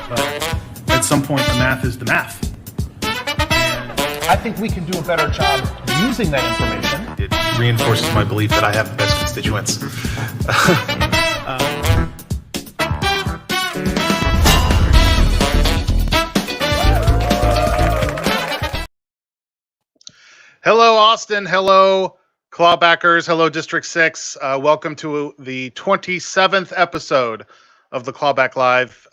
But at some point, the math is the math. I think we can do a better job using that information. It reinforces my belief that I have the best constituents. Hello, Austin. Hello, Clawbackers. Hello, District 6. Welcome to the 27th episode of the Clawback Live.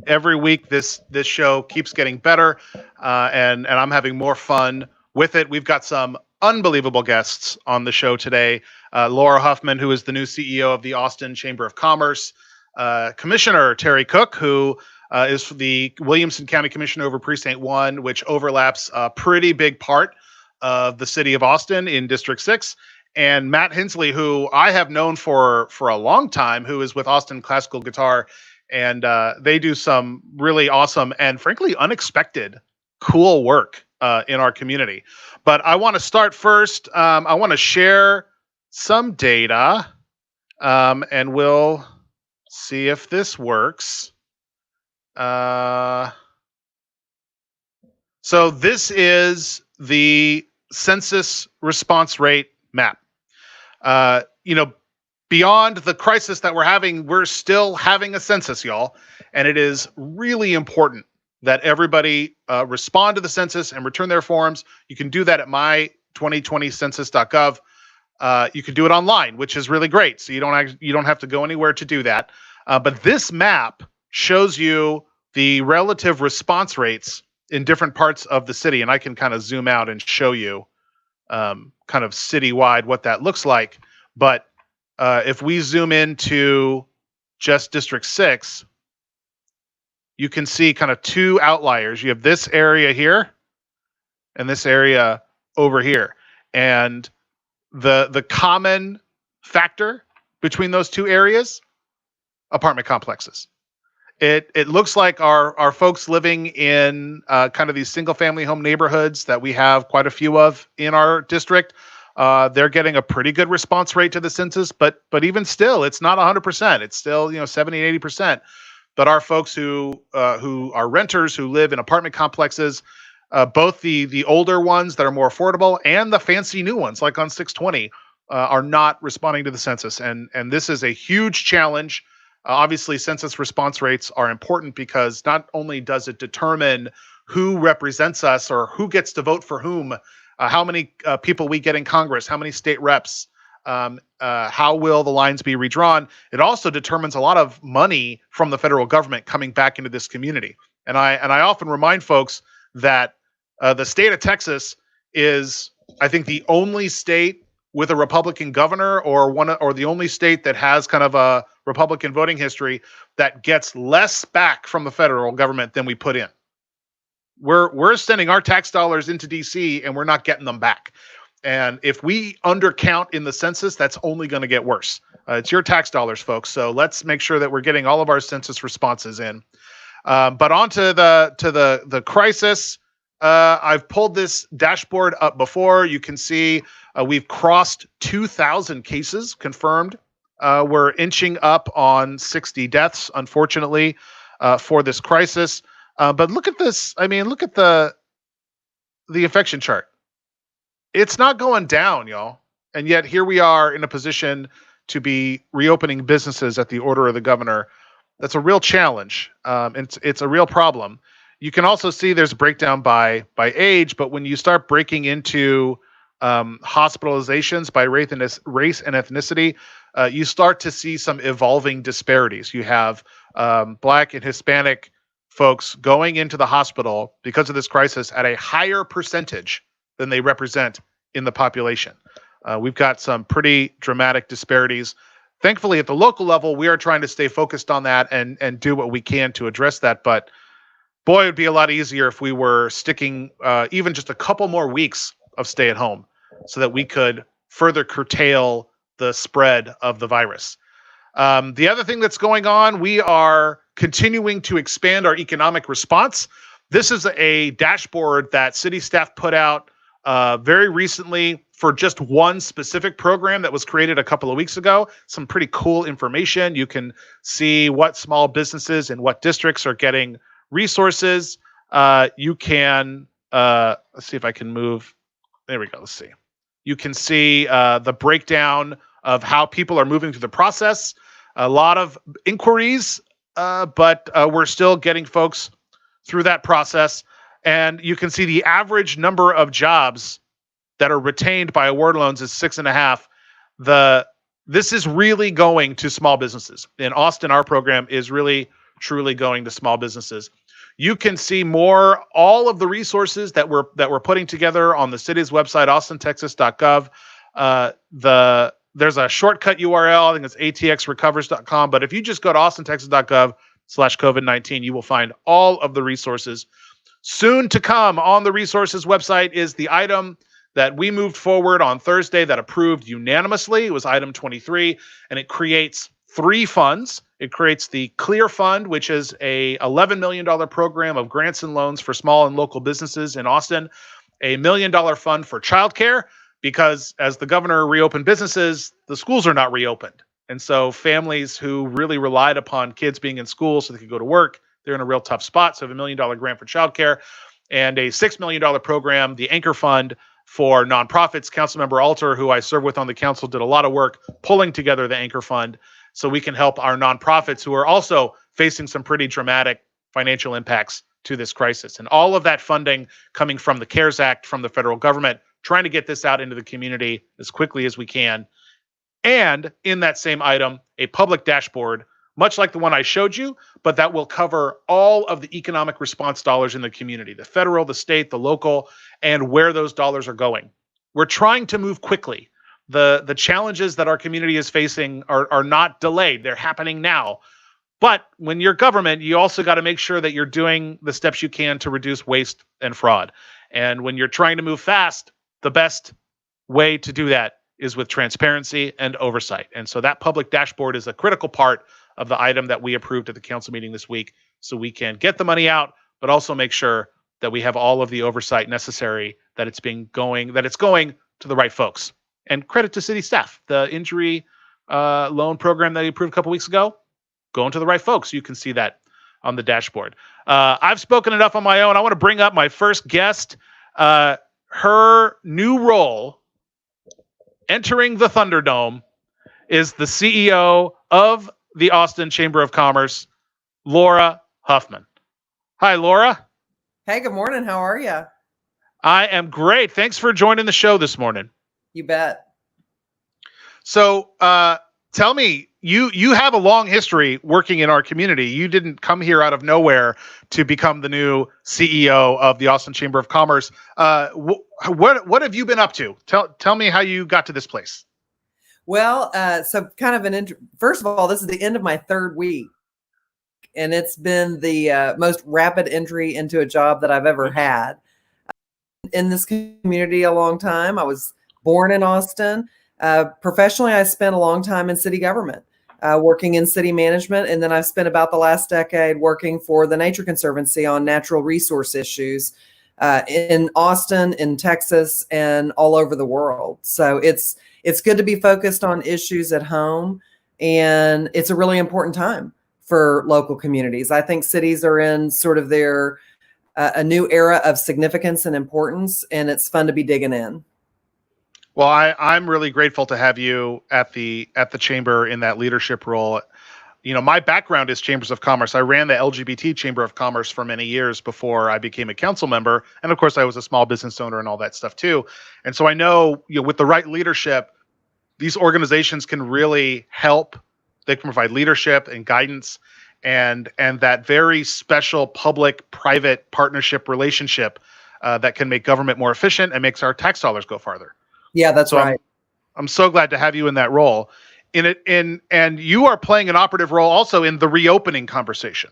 Every week, this show keeps getting better, and I'm having more fun with it. We've got some unbelievable guests on the show today. Laura Huffman, who is the new CEO of the Austin Chamber of Commerce. Commissioner Terry Cook, who is the Williamson County Commissioner over Precinct 1, which overlaps a pretty big part of the city of Austin in District 6. And Matt Hinsley, who I have known for a long time, who is with Austin Classical Guitar. And they do some really awesome and frankly unexpected cool work in our community. But I want to start first. I want to share some data, and we'll see if this works. So this is the census response rate map. Beyond the crisis that we're having, we're still having a census, y'all. And it is really important that everybody respond to the census and return their forms. You can do that at my2020census.gov. You can do it online, which is really great. So you don't have to go anywhere to do that. But this map shows you the relative response rates in different parts of the city. And I can kind of zoom out and show you kind of citywide what that looks like. But if we zoom into just District 6, you can see kind of two outliers. You have this area here and this area over here. And the common factor between those two areas, apartment complexes. It looks like our folks living in kind of these single family home neighborhoods that we have quite a few of in our district. They're getting a pretty good response rate to the census, but even still, it's not 100%. It's still 70, 80%. But our folks who are renters who live in apartment complexes, both the older ones that are more affordable and the fancy new ones like on 620 are not responding to the census, and this is a huge challenge. Obviously, census response rates are important because not only does it determine who represents us or who gets to vote for whom, how many people we get in Congress, how many state reps, how will the lines be redrawn. It also determines a lot of money from the federal government coming back into this community. And I often remind folks that the state of Texas is, I think, the only state with a Republican governor or the only state that has kind of a Republican voting history that gets less back from the federal government than we put in. We're sending our tax dollars into DC and we're not getting them back. And if we undercount in the census, that's only going to get worse. It's your tax dollars, folks. So let's make sure that we're getting all of our census responses in. But on to the crisis. I've pulled this dashboard up before. You can see we've crossed 2,000 cases confirmed. We're inching up on 60 deaths, unfortunately, for this crisis. But look at this. I mean, look at the infection chart. It's not going down, y'all. And yet here we are in a position to be reopening businesses at the order of the governor. That's a real challenge. It's a real problem. You can also see there's a breakdown by age, but when you start breaking into hospitalizations by race and ethnicity, you start to see some evolving disparities. You have Black and Hispanic folks going into the hospital because of this crisis at a higher percentage than they represent in the population. We've got some pretty dramatic disparities. Thankfully, at the local level, we are trying to stay focused on that and do what we can to address that. But boy, it would be a lot easier if we were sticking even just a couple more weeks of stay at home so that we could further curtail the spread of the virus. The other thing that's going on, we are continuing to expand our economic response. This is a dashboard that city staff put out very recently for just one specific program that was created a couple of weeks ago. Some pretty cool information. You can see what small businesses and what districts are getting resources. You can, let's see if I can move. There we go. Let's see. You can see the breakdown of how people are moving through the process. A lot of inquiries, but we're still getting folks through that process. And you can see the average number of jobs that are retained by award loans is 6.5. This is really going to small businesses. In Austin, our program is really, truly going to small businesses. You can see all of the resources that we're putting together on the city's website, austintexas.gov. There's a shortcut URL. I think it's atxrecovers.com. But if you just go to austintexas.gov/COVID19, you will find all of the resources. Soon to come on the resources website is the item that we moved forward on Thursday that approved unanimously. It was item 23, and it creates 3 funds. It creates the CLEAR Fund, which is a $11 million program of grants and loans for small and local businesses in Austin, a $1 million fund for childcare, because as the governor reopened businesses, the schools are not reopened. And so families who really relied upon kids being in school so they could go to work, they're in a real tough spot. So we have $1 million grant for childcare and a $6 million program, the Anchor Fund, for nonprofits. Councilmember Alter, who I serve with on the council, did a lot of work pulling together the Anchor Fund so we can help our nonprofits who are also facing some pretty dramatic financial impacts to this crisis. And all of that funding coming from the CARES Act, from the federal government, trying to get this out into the community as quickly as we can. And in that same item, a public dashboard, much like the one I showed you, but that will cover all of the economic response dollars in the community, the federal, the state, the local, and where those dollars are going. We're trying to move quickly. The challenges that our community is facing are not delayed. They're happening now. But when you're government, you also got to make sure that you're doing the steps you can to reduce waste and fraud. And when you're trying to move fast, the best way to do that is with transparency and oversight. And so that public dashboard is a critical part of the item that we approved at the council meeting this week, so we can get the money out, but also make sure that we have all of the oversight necessary, that it's going to the right folks. And credit to city staff. The injury loan program that we approved a couple weeks ago, going to the right folks. You can see that on the dashboard. I've spoken enough on my own. I want to bring up my first guest. Her new role, entering the Thunderdome, is the CEO of the Austin Chamber of Commerce, Laura Huffman. Hi, Laura. Hey, good morning. How are you? I am great. Thanks for joining the show this morning. You bet. So tell me, you have a long history working in our community. You didn't come here out of nowhere to become the new CEO of the Austin Chamber of Commerce. What have you been up to? Tell me how you got to this place. Well, so kind of first of all, this is the end of my 3rd week, and it's been the most rapid entry into a job that I've ever had in this community a long time. I was born in Austin. Professionally, I spent a long time in city government, working in city management. And then I've spent about the last decade working for the Nature Conservancy on natural resource issues in Austin, in Texas, and all over the world. So it's good to be focused on issues at home. And it's a really important time for local communities. I think cities are in sort of their a new era of significance and importance, and it's fun to be digging in. Well, I'm really grateful to have you at the chamber in that leadership role. You know, my background is chambers of commerce. I ran the LGBT Chamber of Commerce for many years before I became a council member. And of course, I was a small business owner and all that stuff too. And so I know, with the right leadership, these organizations can really help. They can provide leadership and guidance and that very special public-private partnership relationship that can make government more efficient and makes our tax dollars go farther. Yeah, that's right. I'm so glad to have you in that role. And you are playing an operative role also in the reopening conversation.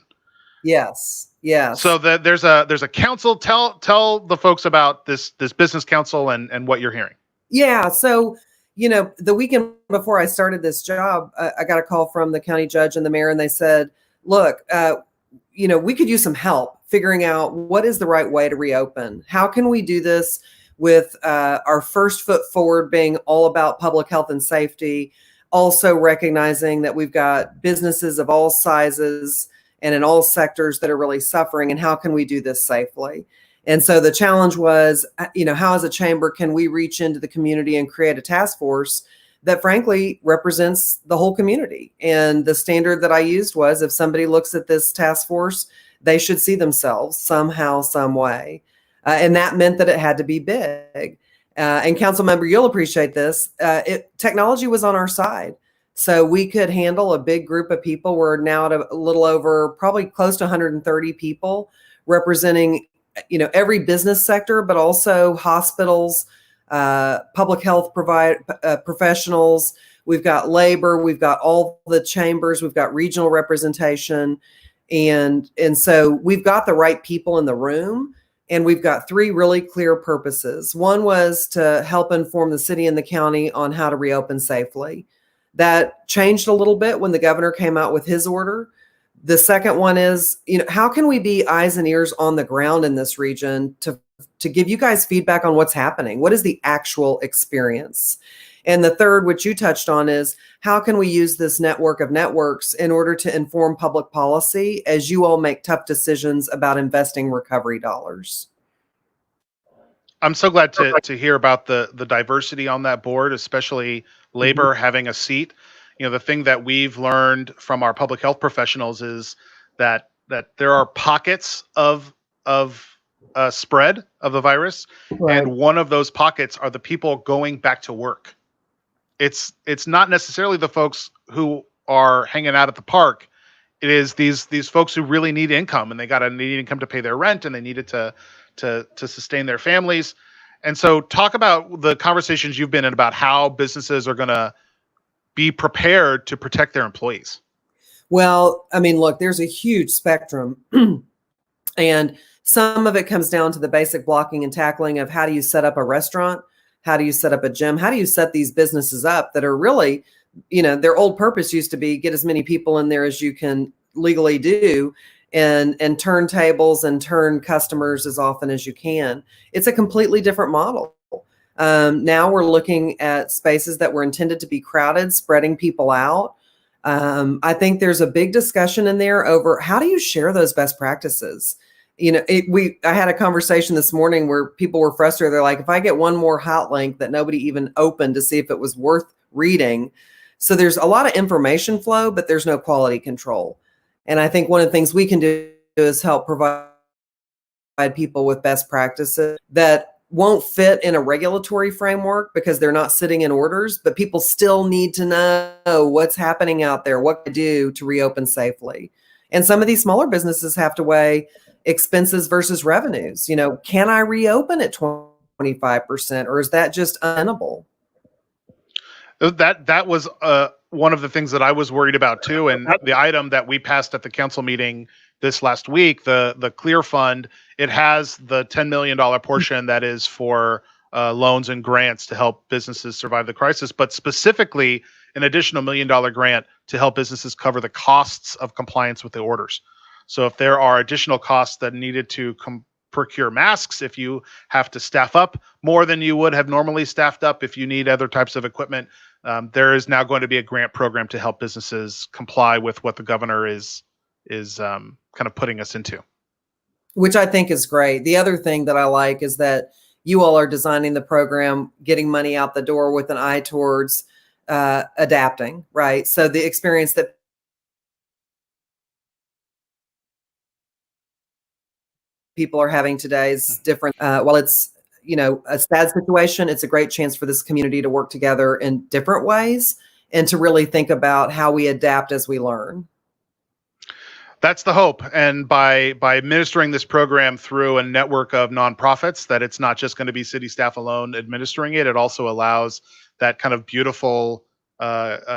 Yes. So there's a council. Tell the folks about this business council and what you're hearing. Yeah. So, the weekend before I started this job, I got a call from the county judge and the mayor, and they said, look, we could use some help figuring out what is the right way to reopen. How can we do this with our first foot forward being all about public health and safety, also recognizing that we've got businesses of all sizes and in all sectors that are really suffering, and how can we do this safely? And so the challenge was, how as a chamber can we reach into the community and create a task force that frankly represents the whole community? And the standard that I used was, if somebody looks at this task force, they should see themselves somehow, some way. And that meant that it had to be big. And council member, you'll appreciate this. Technology was on our side. So we could handle a big group of people. We're now at a little over, probably close to 130 people, representing every business sector, but also hospitals, public health professionals. We've got labor, we've got all the chambers, we've got regional representation. And so we've got the right people in the room, and we've got three really clear purposes. One was to help inform the city and the county on how to reopen safely. That changed a little bit when the governor came out with his order. The second one is, how can we be eyes and ears on the ground in this region to give you guys feedback on what's happening? What is the actual experience? And the third, which you touched on, is how can we use this network of networks in order to inform public policy as you all make tough decisions about investing recovery dollars? I'm so glad to hear about the diversity on that board, especially labor having a seat. The thing that we've learned from our public health professionals is that there are pockets of spread of the virus, right. And one of those pockets are the people going back to work. It's not necessarily the folks who are hanging out at the park. It is these folks who really need income, and they need income to pay their rent, and they need it to sustain their families. And so talk about the conversations you've been in about how businesses are going to be prepared to protect their employees. Well, look, there's a huge spectrum. And some of it comes down to the basic blocking and tackling of how do you set up a restaurant? How do you set up a gym? How do you set these businesses up that are really, their old purpose used to be get as many people in there as you can legally do, and turn tables and turn customers as often as you can. It's a completely different model. Now we're looking at spaces that were intended to be crowded, spreading people out. I think there's a big discussion in there over how do you share those best practices? I had a conversation this morning where people were frustrated. They're like, if I get one more hot link that nobody even opened to see if it was worth reading. So there's a lot of information flow, but there's no quality control. And I think one of the things we can do is help provide people with best practices that won't fit in a regulatory framework because they're not sitting in orders, but people still need to know what's happening out there, what to do to reopen safely. And some of these smaller businesses have to weigh expenses versus revenues. Can I reopen at 25%, or is that just untenable? That was one of the things that I was worried about too. And the item that we passed at the council meeting this last week, the Clear Fund, it has the $10 million portion that is for loans and grants to help businesses survive the crisis, but specifically an additional $1 million grant to help businesses cover the costs of compliance with the orders. So if there are additional costs that needed to procure masks, if you have to staff up more than you would have normally staffed up, if you need other types of equipment, there is now going to be a grant program to help businesses comply with what the governor is kind of putting us into. Which I think is great. The other thing that I like is that you all are designing the program, getting money out the door with an eye towards adapting, right? So the experience that people are having today is different. While it's, a sad situation, it's a great chance for this community to work together in different ways and to really think about how we adapt as we learn. That's the hope. And by administering this program through a network of nonprofits, that it's not just going to be city staff alone administering it. It also allows that kind of beautiful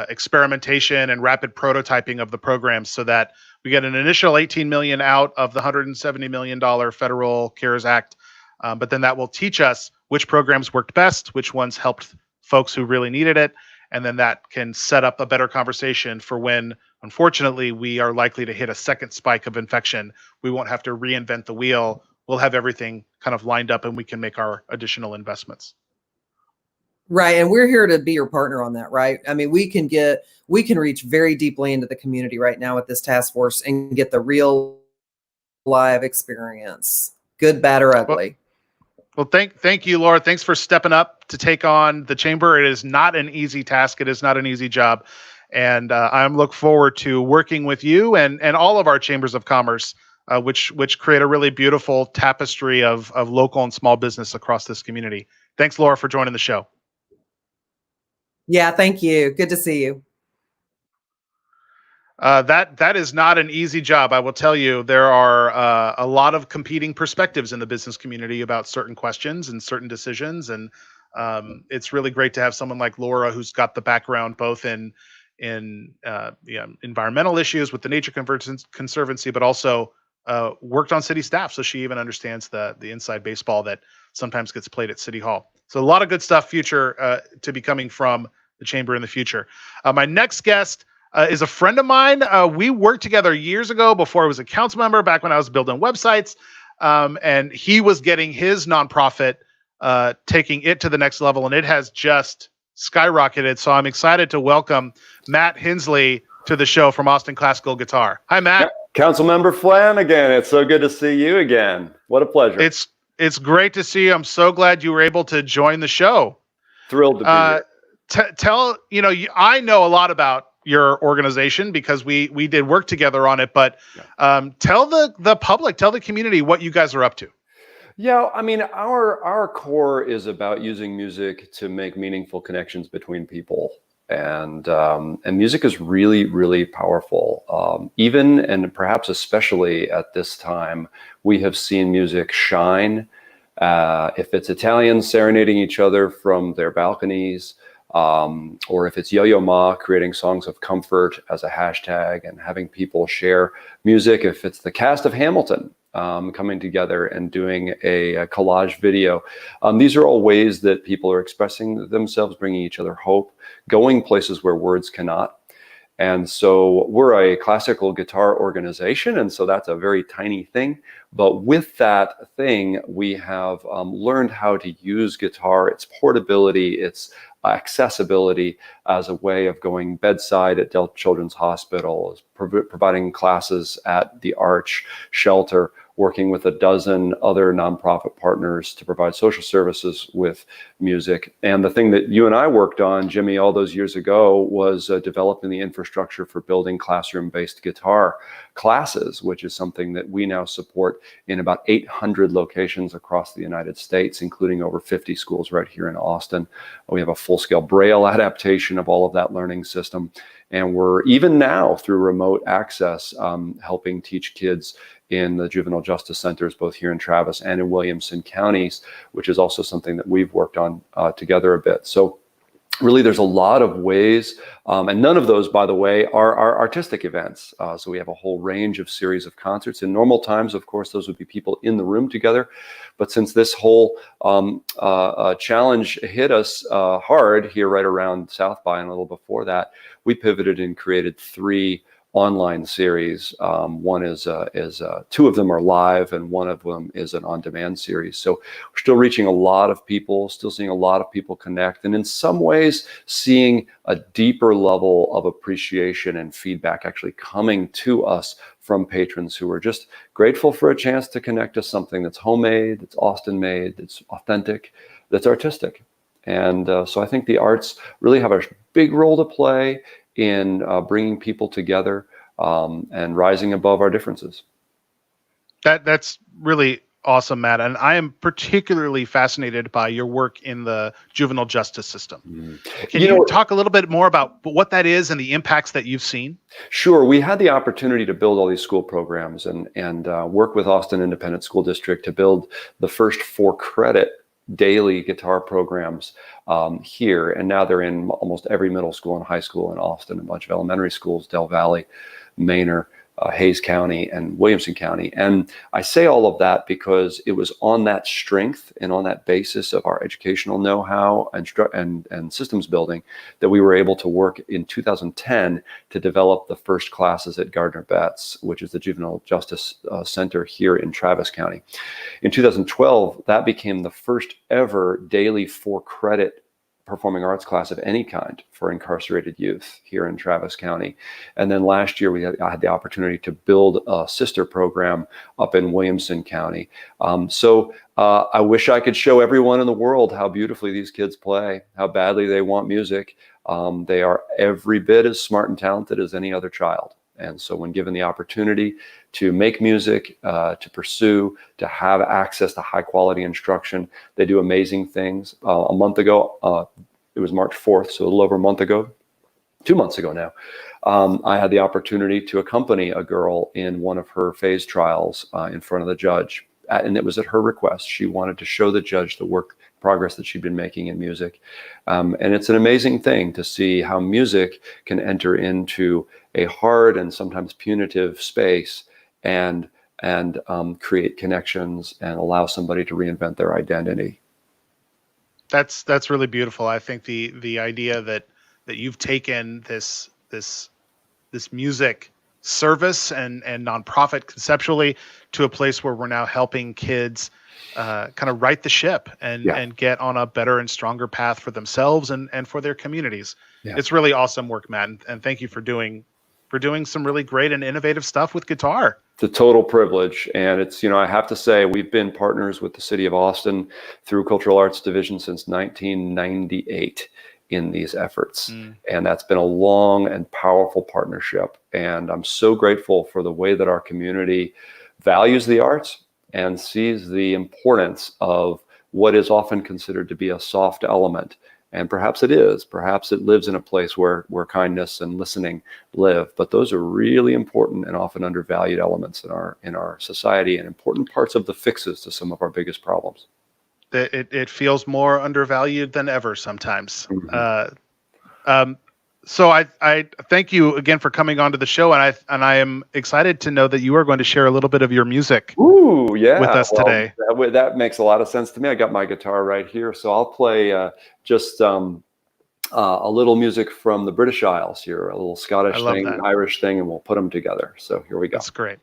experimentation and rapid prototyping of the program, so that we get an initial $18 million out of the $170 million federal CARES Act. But then that will teach us which programs worked best, which ones helped folks who really needed it. And then that can set up a better conversation for when, unfortunately, we are likely to hit a second spike of infection. We won't have to reinvent the wheel. We'll have everything kind of lined up and we can make our additional investments. Right. And we're here to be your partner on that, right? I mean, we can reach very deeply into the community right now with this task force and get the real live experience, good, bad, or ugly. Well, thank you, Laura. Thanks for stepping up to take on the chamber. It is not an easy task. It is not an easy job. And I'm look forward to working with you and all of our chambers of commerce, which create a really beautiful tapestry of local and small business across this community. Thanks, Laura, for joining the show. Yeah, thank you. Good to see you. That is not an easy job. I will tell you, there are a lot of competing perspectives in the business community about certain questions and certain decisions. And it's really great to have someone like Laura, who's got the background both in environmental issues with the Nature Conservancy, but also worked on city staff. So she even understands the inside baseball that sometimes gets played at City Hall. So a lot of good stuff future to be coming from the chamber in the future. My next guest is a friend of mine. We worked together years ago before I was a council member, back when I was building websites. And he was getting his nonprofit, taking it to the next level, and it has just skyrocketed. So I'm excited to welcome Matt Hinsley to the show from Austin Classical Guitar. Hi, Matt. Councilmember Flanagan, it's so good to see you again. What a pleasure. It's great to see you. I'm so glad you were able to join the show. Thrilled to be here. I know a lot about your organization because we did work together on it, but tell the public, tell the community what you guys are up to. Yeah, I mean, our core is about using music to make meaningful connections between people. And music is really, really powerful. Even and perhaps especially at this time, we have seen music shine. If it's Italians serenading each other from their balconies, or if it's Yo-Yo Ma creating songs of comfort as a hashtag and having people share music, if it's the cast of Hamilton coming together and doing a collage video. These are all ways that people are expressing themselves, bringing each other hope, going places where words cannot. And so we're a classical guitar organization, and so that's a very tiny thing. But with that thing, we have learned how to use guitar, its portability, its accessibility as a way of going bedside at Dell Children's Hospital, providing classes at the Arch Shelter, working with a dozen other nonprofit partners to provide social services with music. And the thing that you and I worked on, Jimmy, all those years ago was developing the infrastructure for building classroom-based guitar classes, which is something that we now support in about 800 locations across the United States, including over 50 schools right here in Austin. We have a full-scale Braille adaptation of all of that learning system. And we're even now through remote access helping teach kids in the juvenile justice centers, both here in Travis and in Williamson counties, which is also something that we've worked on together a bit. So really, there's a lot of ways, and none of those, by the way, are artistic events. So we have a whole range of series of concerts. In normal times, of course, those would be people in the room together. But since this whole challenge hit us hard here right around South by and a little before that, we pivoted and created 3 online series. One is two of them are live, and one of them is an on-demand series. So we're still reaching a lot of people, still seeing a lot of people connect, and in some ways seeing a deeper level of appreciation and feedback actually coming to us from patrons who are just grateful for a chance to connect to something that's homemade, that's Austin made, that's authentic, that's artistic. And so I think the arts really have a big role to play in bringing people together and rising above our differences. That's really awesome, Matt. And I am particularly fascinated by your work in the juvenile justice system. Can you talk a little bit more about what that is and the impacts that you've seen? Sure. We had the opportunity to build all these school programs and work with Austin Independent School District to build the first 4-credit daily guitar programs here, and now they're in almost every middle school and high school in Austin, a bunch of elementary schools, Del Valley, Manor, Hayes County, and Williamson County. And I say all of that because it was on that strength and on that basis of our educational know-how and systems building that we were able to work in 2010 to develop the first classes at Gardner Betts, which is the Juvenile Justice Center here in Travis County. In 2012, that became the first ever daily 4-credit performing arts class of any kind for incarcerated youth here in Travis County. And then last year, I had the opportunity to build a sister program up in Williamson County. I wish I could show everyone in the world how beautifully these kids play, how badly they want music. They are every bit as smart and talented as any other child. And so when given the opportunity to make music, to pursue, to have access to high quality instruction, they do amazing things. A month ago, it was March 4th, so a little over a month ago, 2 months ago now, I had the opportunity to accompany a girl in one of her phase trials in front of the judge. And it was at her request. She wanted to show the judge the progress that she'd been making in music. And it's an amazing thing to see how music can enter into a hard and sometimes punitive space and create connections and allow somebody to reinvent their identity. That's really beautiful. I think the idea that you've taken this music service and nonprofit conceptually to a place where we're now helping kids kind of right the ship and get on a better and stronger path for themselves and for their communities. Yeah. It's really awesome work, Matt, and thank you for doing some really great and innovative stuff with guitar. It's a total privilege. And it's, I have to say, we've been partners with the city of Austin through Cultural Arts Division since 1998 in these efforts. And that's been a long and powerful partnership. And I'm so grateful for the way that our community values the arts and sees the importance of what is often considered to be a soft element. And perhaps it is. Perhaps it lives in a place where kindness and listening live. But those are really important and often undervalued elements in our society and important parts of the fixes to some of our biggest problems. It feels more undervalued than ever sometimes. So I thank you again for coming onto the show, and I am excited to know that you are going to share a little bit of your music with us today. That makes a lot of sense to me. I got my guitar right here, so I'll play just a little music from the British Isles here, a little Scottish thing, an Irish thing, and we'll put them together. So here we go. That's great.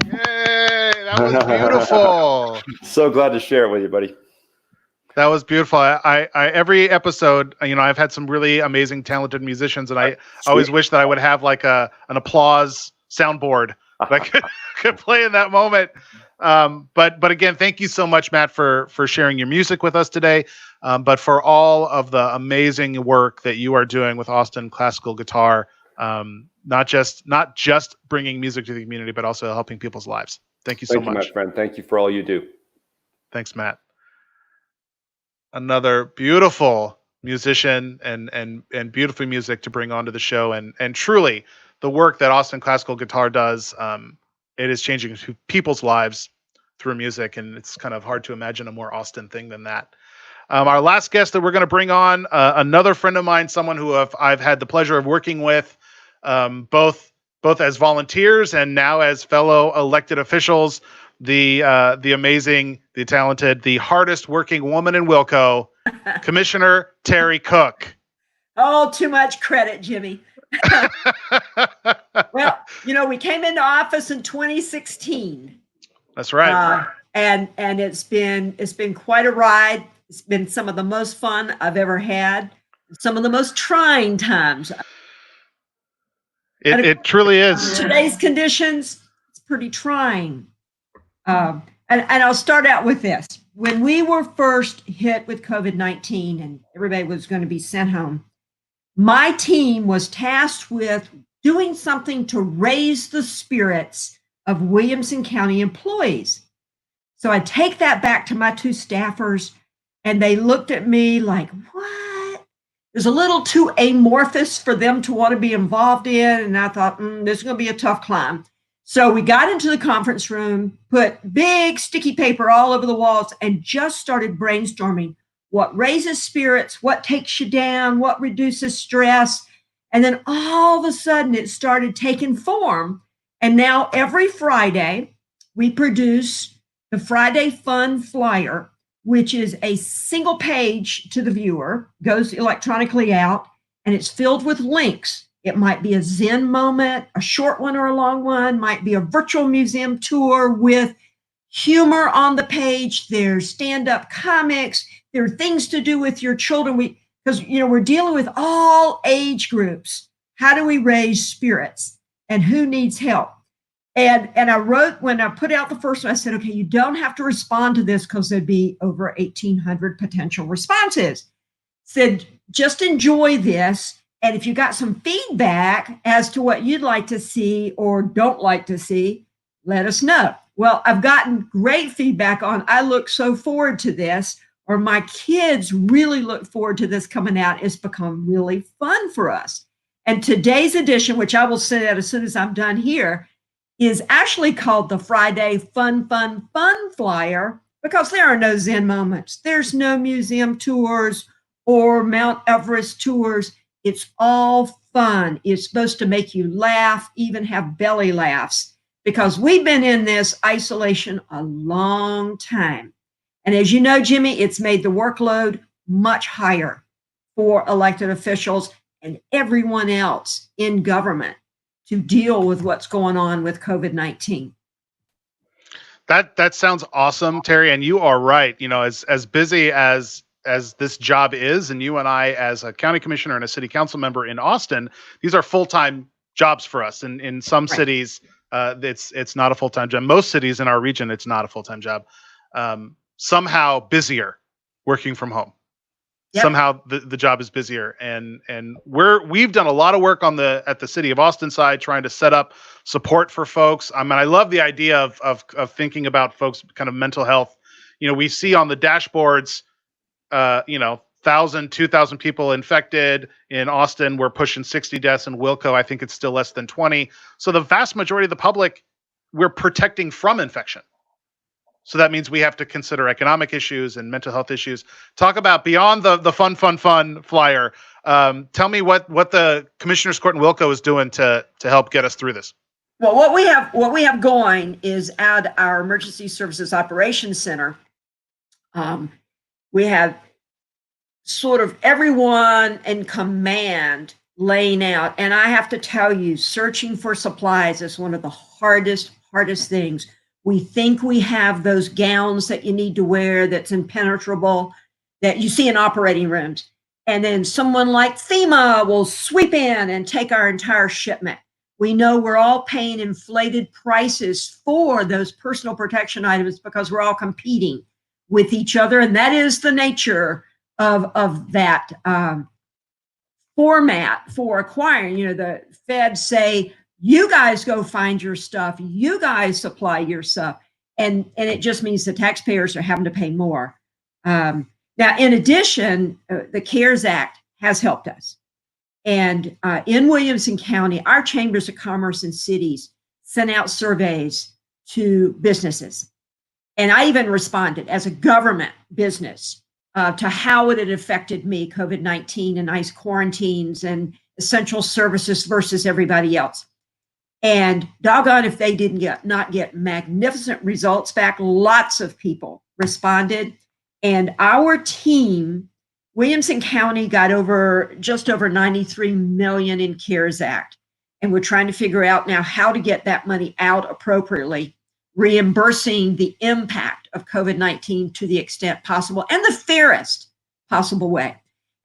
Yay, that was beautiful. So glad to share it with you, buddy. That was beautiful. I every episode, I've had some really amazing, talented musicians, and I always wish that I would have like an applause soundboard that I could play in that moment. But again, thank you so much, Matt, for sharing your music with us today. But for all of the amazing work that you are doing with Austin Classical Guitar, not just bringing music to the community, but also helping people's lives. Thank you so much. Thank you, my friend. Thank you for all you do. Thanks, Matt. Another beautiful musician and beautiful music to bring onto the show, and truly the work that Austin Classical Guitar does, it is changing people's lives through music, and it's kind of hard to imagine a more Austin thing than that. Our last guest that we're going to bring on, another friend of mine, someone who I've had the pleasure of working with, both as volunteers and now as fellow elected officials. The amazing, the talented, the hardest working woman in Wilco, Commissioner Terry Cook. Oh, too much credit, Jimmy. Well, we came into office in 2016. That's right. And it's been quite a ride. It's been some of the most fun I've ever had. Some of the most trying times. It truly is. Today's conditions, it's pretty trying. And I'll start out with this. When we were first hit with COVID-19 and everybody was going to be sent home, my team was tasked with doing something to raise the spirits of Williamson County employees. So I take that back to my two staffers, and they looked at me like, what? It was a little too amorphous for them to want to be involved in. And I thought, this is going to be a tough climb. So we got into the conference room, put big sticky paper all over the walls, and just started brainstorming what raises spirits, what takes you down, what reduces stress. And then all of a sudden it started taking form. And now every Friday we produce the Friday Fun Flyer, which is a single page to the viewer, goes electronically out, and it's filled with links. It might be a Zen moment, a short one or a long one, might be a virtual museum tour with humor on the page. There's stand-up comics. There are things to do with your children. Because we're dealing with all age groups. How do we raise spirits? And who needs help? And I wrote, when I put out the first one, I said, okay, you don't have to respond to this because there'd be over 1,800 potential responses. Said, just enjoy this. And if you got some feedback as to what you'd like to see or don't like to see, let us know. Well, I've gotten great feedback on, I look so forward to this, or my kids really look forward to this coming out. It's become really fun for us. And today's edition, which I will send out as soon as I'm done here, is actually called the Friday Fun Flyer, because there are no Zen moments. There's no museum tours or Mount Everest tours. It's all fun. It's supposed to make you laugh, even have belly laughs, because we've been in this isolation a long time. And as you know, Jimmy, it's made the workload much higher for elected officials and everyone else in government to deal with what's going on with COVID-19. That sounds awesome, Terry. And you are right. As busy as this job is, and you and I, as a county commissioner and a city council member in Austin, these are full-time jobs for us. And in some cities, it's not a full-time job. Most cities in our region, it's not a full-time job. Somehow busier working from home. Yep. Somehow the job is busier, and we've done a lot of work at the city of Austin side, trying to set up support for folks. I mean, I love the idea of thinking about folks' kind of mental health. We see on the dashboards, 1,000, 2,000 people infected in Austin. We're pushing 60 deaths in Wilco. I think it's still less than 20. So the vast majority of the public, we're protecting from infection. So that means we have to consider economic issues and mental health issues. Talk about beyond the fun flyer. Tell me what the Commissioner's Court in Wilco is doing to help get us through this. Well, what we have going is at our Emergency Services Operations Center. We have sort of everyone in command laying out. And I have to tell you, searching for supplies is one of the hardest things. We think we have those gowns that you need to wear that's impenetrable. that you see in operating rooms. And then someone like FEMA will sweep in and take our entire shipment. We know we're all paying inflated prices for those personal protection items because we're all competing with each other. And that is the nature of that format for acquiring. You know, the feds say, you guys go find your stuff, you guys supply your stuff. And it just means the taxpayers are having to pay more. Now, in addition, the CARES Act has helped us. And in Williamson County, our chambers of commerce and cities sent out surveys to businesses. And I even responded as a government business to how it had affected me, COVID-19 and ICE quarantines and essential services versus everybody else. And doggone if they didn't not get magnificent results back. Lots of people responded. And our team, Williamson County, got just over 93 million in CARES Act. And we're trying to figure out now how to get that money out appropriately, reimbursing the impact of COVID-19 to the extent possible and the fairest possible way.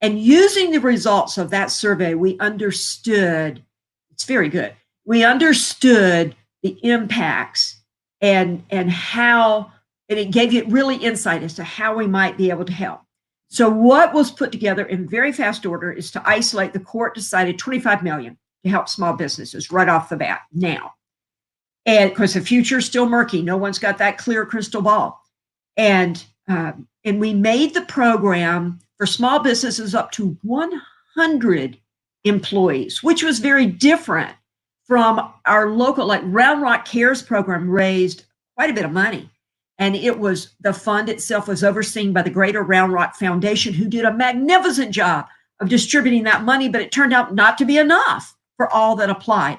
And using the results of that survey, we understood, it's very good. We understood the impacts and how, and it gave you really insight as to how we might be able to help. So what was put together in very fast order is to isolate. The court decided 25 million to help small businesses right off the bat now. And of course, the future is still murky. No one's got that clear crystal ball. And we made the program for small businesses up to 100 employees, which was very different from our local, like Round Rock Cares program raised quite a bit of money. And it was, the fund itself was overseen by the Greater Round Rock Foundation, who did a magnificent job of distributing that money, but it turned out not to be enough for all that applied.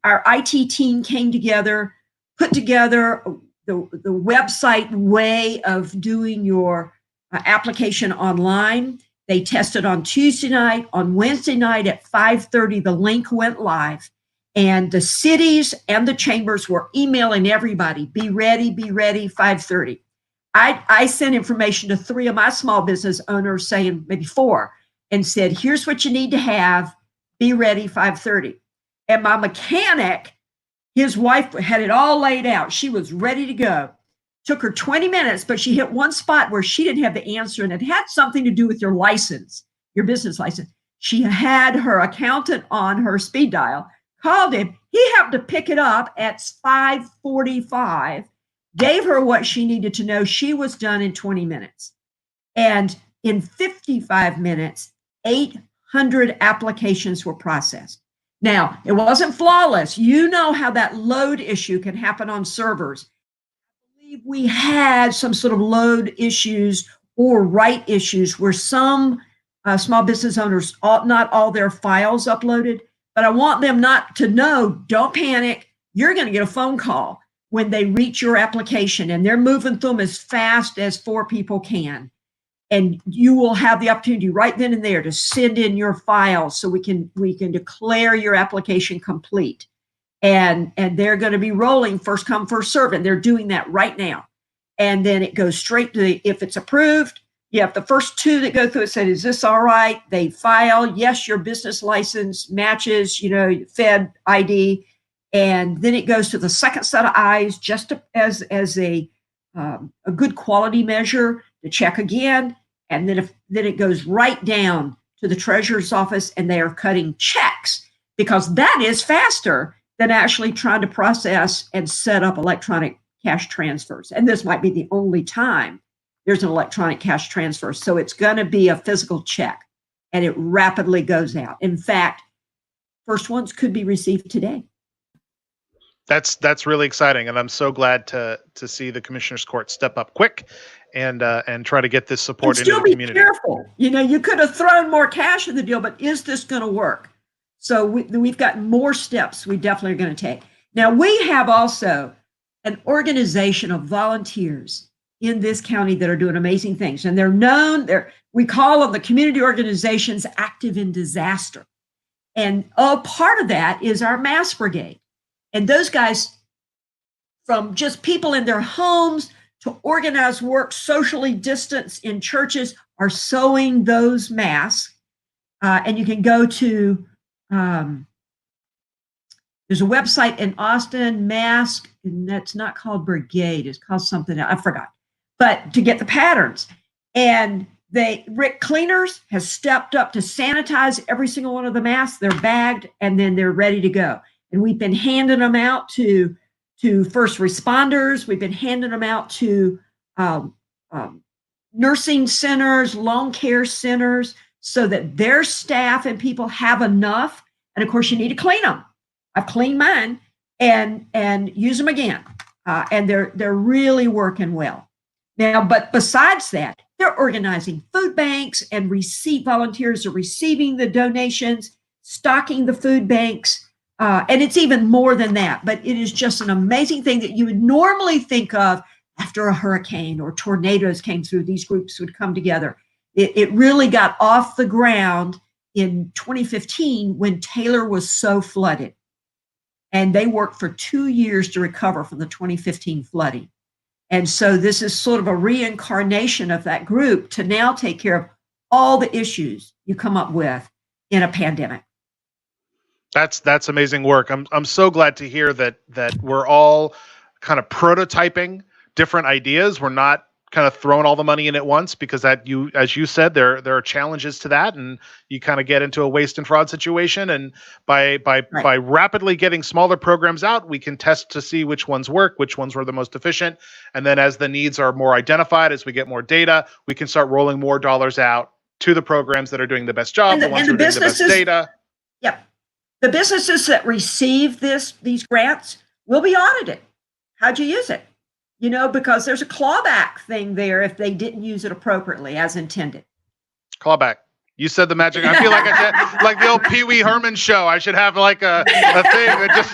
Our IT team came together, put together the website way of doing your application online. They tested on Tuesday night. On Wednesday night at 5:30, the link went live. And the cities and the chambers were emailing everybody, be ready, 5:30. I sent information to 3 of my small business owners, saying maybe 4, and said, here's what you need to have, be ready, 5:30. And my mechanic, his wife had it all laid out. She was ready to go. Took her 20 minutes, but she hit one spot where she didn't have the answer, and it had something to do with your license, your business license. She had her accountant on her speed dial, called him. He happened to pick it up at 5:45, gave her what she needed to know. She was done in 20 minutes. And in 55 minutes, 800 applications were processed. Now, it wasn't flawless. You know how that load issue can happen on servers. We had some sort of load issues or write issues where some small business owners, not all their files uploaded, but I want them not to know, don't panic. You're going to get a phone call when they reach your application, and they're moving through them as fast as 4 people can. And you will have the opportunity right then and there to send in your files so we can declare your application complete. And they're going to be rolling first come, first serve. And they're doing that right now. And then it goes straight to if it's approved, you have the first 2 that go through it said, is this all right? They file, yes, your business license matches, Fed ID. And then it goes to the second set of eyes, just as a good quality measure to check again. And then it goes right down to the treasurer's office, and they are cutting checks, because that is faster than actually trying to process and set up electronic cash transfers. And this might be the only time there's an electronic cash transfer. So it's going to be a physical check, and it rapidly goes out. In fact, first ones could be received today. That's really exciting, and I'm so glad to see the Commissioners Court step up quick and try to get this support into the community. Still be careful. You could have thrown more cash in the deal, but is this going to work? So we've got more steps we definitely are going to take. Now, we have also an organization of volunteers in this county that are doing amazing things. And they're known, we call them the community organizations active in disaster. And a part of that is our mass brigade. And those guys, from just people in their homes to organize work socially distanced in churches are sewing those masks. And you can go to, there's a website in Austin, Mask, and that's not called Brigade, it's called something else, I forgot. But to get the patterns. And Rick Cleaners has stepped up to sanitize every single one of the masks. They're bagged and then they're ready to go. And we've been handing them out to first responders. We've been handing them out to nursing centers, long care centers, so that their staff and people have enough. And of course, you need to clean them. I've cleaned mine and use them again. And they're really working well. Now, but besides that, they're organizing food banks and volunteers are receiving the donations, stocking the food banks. And it's even more than that, but it is just an amazing thing that you would normally think of after a hurricane or tornadoes came through. These groups would come together. It really got off the ground in 2015 when Taylor was so flooded. And they worked for 2 years to recover from the 2015 flooding. And so this is sort of a reincarnation of that group to now take care of all the issues you come up with in a pandemic. That's amazing work. I'm so glad to hear that we're all kind of prototyping different ideas. We're not kind of throwing all the money in at once, because as you said, there are challenges to that, and you kind of get into a waste and fraud situation. And by rapidly getting smaller programs out, we can test to see which ones work, which ones were the most efficient. And then as the needs are more identified, as we get more data, we can start rolling more dollars out to the programs that are doing the best job, the ones who are doing the best data. Yep. The businesses that receive these grants will be audited. How'd you use it? Because there's a clawback thing there if they didn't use it appropriately as intended. Clawback. You said the magic. I feel like I said, like the old Pee Wee Herman show. I should have like a thing that just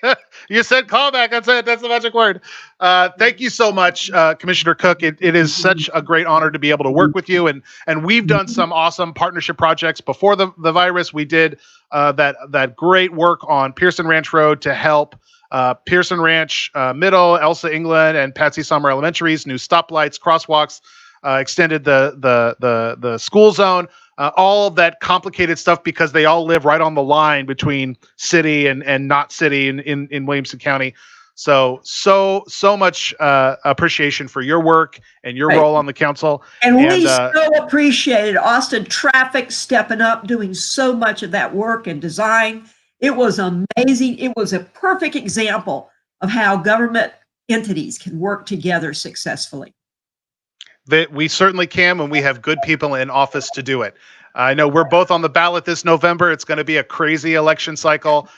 like you said clawback. That's it. That's the magic word. Thank you so much, Commissioner Cook. It is such a great honor to be able to work with you. And we've done some awesome partnership projects before the virus. We did that great work on Pearson Ranch Road to help Pearson Ranch Middle, Elsa England, and Patsy Summer Elementaries, new stoplights, crosswalks, extended the school zone, all of that complicated stuff, because they all live right on the line between city and not city in Williamson County. So much appreciation for your work and your role on the council. And we so appreciated Austin Traffic stepping up, doing so much of that work and design. It was amazing. It was a perfect example of how government entities can work together successfully. That we certainly can when we have good people in office to do it. I know we're both on the ballot this November. It's going to be a crazy election cycle.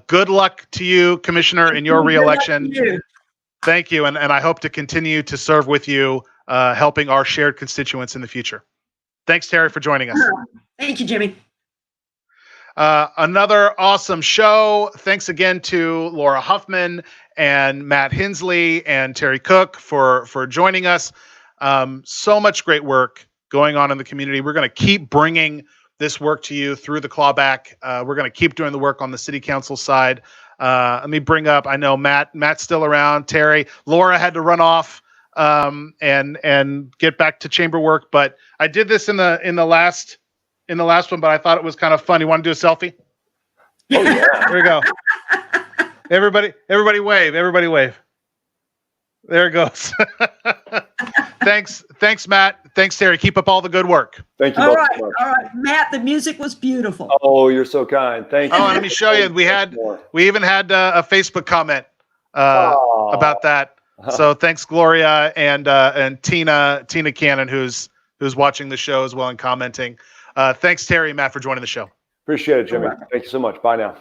Good luck to you, Commissioner, in your reelection. Thank you. And I hope to continue to serve with you, helping our shared constituents in the future. Thanks, Terry, for joining us. Thank you, Jimmy. Another awesome show. Thanks again to Laura Huffman and Matt Hinsley and Terry Cook for joining us. So much great work going on in the community. We're going to keep bringing this work to you through the Clawback. We're going to keep doing the work on the city council side. Let me bring up, I know Matt's still around, Terry. Laura had to run off and get back to chamber work, but I did this in the last one, but I thought it was kind of fun. You want to do a selfie? Oh yeah. There we go. Everybody wave. Everybody wave. There it goes. Thanks, Matt. Thanks, Terry. Keep up all the good work. Thank you. All right, Matt. The music was beautiful. Oh, you're so kind. Thank you. Oh, let me show you. We even had a Facebook comment about that. So thanks, Gloria and Tina Cannon, who's watching the show as well and commenting. Thanks, Terry and Matt, for joining the show. Appreciate it, Jimmy. Thank you so much. Bye now.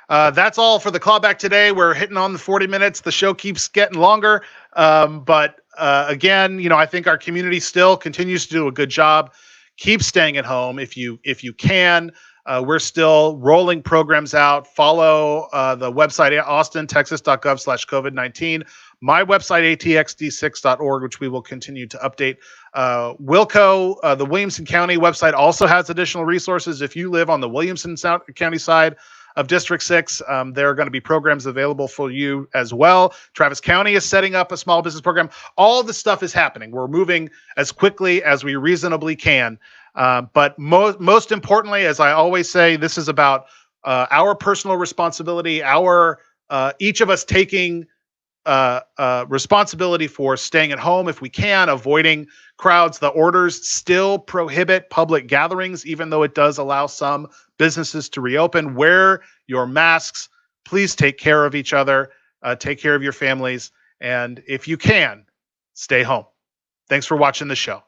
That's all for the Clawback today. We're hitting on the 40 minutes. The show keeps getting longer. But again, I think our community still continues to do a good job. Keep staying at home if you can. We're still rolling programs out. Follow the website at austintexas.gov/COVID19. My website, atxd6.org, which we will continue to update. Wilco, the Williamson County website, also has additional resources. If you live on the Williamson County side, of District 6, there are going to be programs available for you as well. Travis County is setting up a small business program. All the stuff is happening. We're moving as quickly as we reasonably can. But most importantly, as I always say, this is about our personal responsibility, each of us taking responsibility for staying at home if we can, avoiding crowds. The orders still prohibit public gatherings, even though it does allow some businesses to reopen. Wear your masks. Please take care of each other. Take care of your families. And if you can, stay home. Thanks for watching the show.